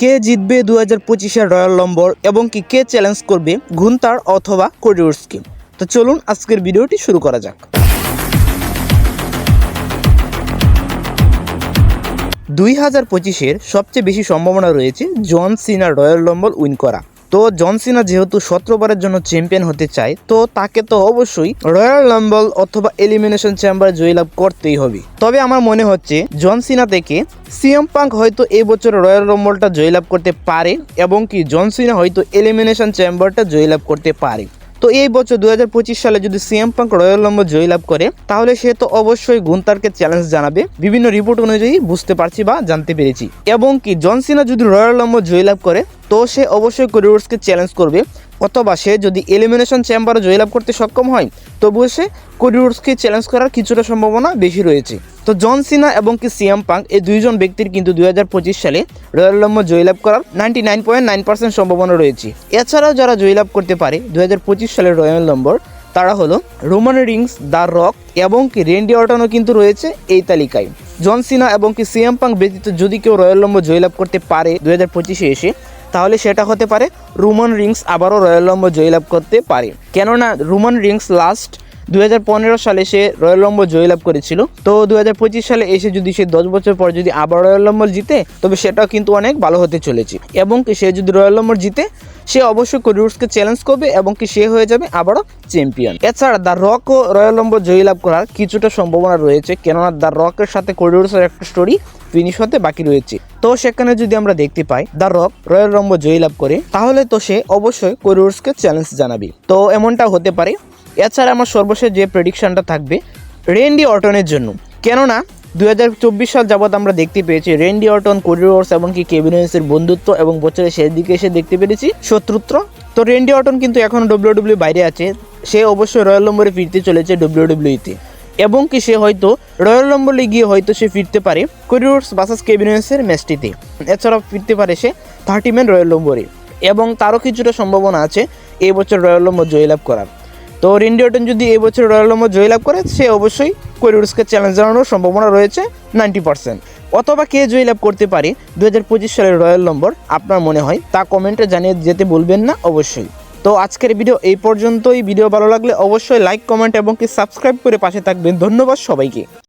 কে জিতবে 2025-এর রয়্যাল রম্বল এবং কে চ্যালেঞ্জ করবে গুন্থার অথবা কোডি রোডসকে। তো চলুন আজকের ভিডিওটি শুরু করা যাক। 2025-এর সবচেয়ে বেশি সম্ভাবনা রয়েছে জন সিনার রয়্যাল রম্বল উইন করা। তো জন সিনা যেহেতু 17 বারের জন্য চ্যাম্পিয়ন হতে চায়, তো তাকে তো অবশ্যই রয়্যাল রাম্বল অথবা এলিমিনেশন চেম্বারে জয়লাভ করতেই হবে। তবে আমার মনে হচ্ছে জন সিনা থেকে সিএম পাঙ্ক হয়তো এই বছর রয়্যাল রাম্বলটা জয়লাভ করতে পারে এবং জন সিনা হয়তো এলিমিনেশন চেম্বারটা জয়লাভ করতে পারে। তো এই বছর 2025 সালে যদি সিএম পাঙ্ক রয়্যাল রাম্বল জয়লাভ করে, তাহলে সে তো অবশ্যই গুন্থারকে চ্যালেঞ্জ জানাবে। বিভিন্ন রিপোর্ট অনুযায়ী বুঝতে পারছি বা জানতে পেরেছি। এবং জন সিনা যদি রয়্যাল রাম্বল জয়লাভ করে, তো সে অবশ্যই কোডি রোডসকে চ্যালেঞ্জ করবে, অথবা সে যদি এলিমিনেশন চেম্বারে জয়লাভ করতে সক্ষম হয়, তবুও সে কোডি রোডসকে চ্যালেঞ্জ করার কিছুটা সম্ভাবনা বেশি রয়েছে। তো জন সিনা এবং সিএম পাঙ্ক এই দুইজন ব্যক্তির কিন্তু 2025 সালে রয়্যাল রাম্বল জয়লাভ করার 99.9% সম্ভাবনা রয়েছে। এছাড়াও যারা জয়লাভ করতে পারে 2025 সালের রয়্যাল রাম্বল, তারা হলো রোমান রিংস, দ্য রক এবং রেন্ডি অর্টনও কিন্তু রয়েছে এই তালিকায়। জন সিনা এবং সিএম পাঙ্ক ব্যতীত যদি কেউ রয়্যাল রাম্বল জয়লাভ করতে পারে 2025-এ এসে, তাহলে সেটা হতে পারে রোমান রিংস আবারও রয়্যাল রাম্বল জয়লাভ করতে পারে। কেননা রোমান রিংস লাস্ট 2015 সালে সে রয়্যাল রাম্বল জয়লাভ করেছিল। তো 2025 সালে এসে যদি সে 10 বছর পর যদি আবার রয়্যাল রাম্বল জিতে, তবে সেটাও কিন্তু অনেক ভালো হতে চলেছে। এবং সে যদি রয়্যাল রাম্বল জিতে, সে অবশ্যই কোডি রোডসকে চ্যালেঞ্জ করবে এবং সে হয়ে যাবে আবারও চ্যাম্পিয়ন। এছাড়া দ্য রকও রয়্যাল রাম্বল জয়লাভ করার কিছুটা সম্ভাবনা রয়েছে, কেননা দ্য রকের সাথে কোডি রোডসের একটা স্টোরি ফিনিশ হতে বাকি রয়েছে। তো সেখানে যদি আমরা দেখতে পাই দ্য রক রয়্যাল রাম্বল জয়লাভ করে, তাহলে তো সে অবশ্যই কোডি রোডসকে চ্যালেঞ্জ জানাবে। তো এমনটা হতে পারে। এছাড়া আমার সর্বশেষ যে প্রেডিকশনটা থাকবে রেন্ডি অর্টনের জন্য, কেননা 2024 সাল যাবৎ আমরা দেখতে পেয়েছি রেন্ডি অর্টন, কোডি রোডস এবং কেভিন ওয়েন্সের বন্ধুত্ব, এবং বছরের শেষ দিকে এসে দেখতে পেরেছি শত্রুত্ব। তো রেন্ডি অর্টন কিন্তু এখন WWE বাইরে আছে, সে অবশ্যই রয়্যাল রাম্বলে ফিরতে চলেছে WWE-তে, এবং সে হয়তো রয়্যাল রাম্বলে গিয়ে হয়তো সে ফিরতে পারে কোডি রোডস ভার্সেস কেভিন ওয়েন্সের ম্যাচটিতে। এছাড়াও ফিরতে পারে সে 30 ম্যান রয়্যাল রাম্বলে, এবং তারও কিছুটা সম্ভাবনা আছে এই বছর রয়্যাল রাম্বল জয়লাভ করার। তো রেন্ডি অর্টন যদি এই বছর রয়্যাল রাম্বল জয়লাভ করে, সে অবশ্যই কোডি রোডসকে চ্যালেঞ্জ জানানোর সম্ভাবনা রয়েছে 90%। অথবা কে জয়লাভ করতে পারে 2025 সালের রয়্যাল রাম্বল আপনার মনে হয়, তা কমেন্টে জানিয়ে যেতে ভুলবেন না অবশ্যই। তো আজকের ভিডিও এই পর্যন্তই। ভিডিও ভালো লাগলে অবশ্যই লাইক, কমেন্ট এবং সাবস্ক্রাইব করে পাশে থাকবেন। ধন্যবাদ সবাইকে।